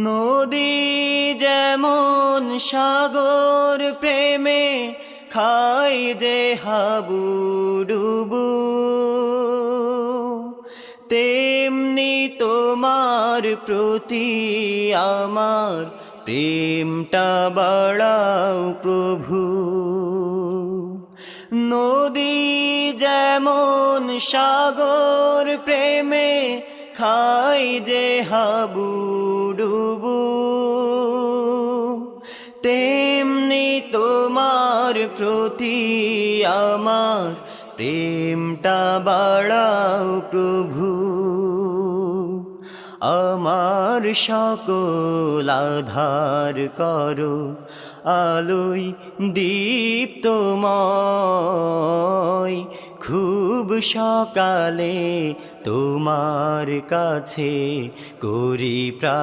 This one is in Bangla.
নদী যেমন সাগর প্রেমে খাই যে হাবুডুবু, তেমনি তোমার প্রতি আমার প্রেমটা বাড়াও প্রভু। নদী যেমন সাগর প্রেমে খাই যে হাবুডুবু, তেমনি তোমার প্রতি আমার প্রেমটা বাড়াও প্রভু। আমার সকল আধার করো আলোয় দীপ্তময়, খুব সকালে তোমার কাছে করি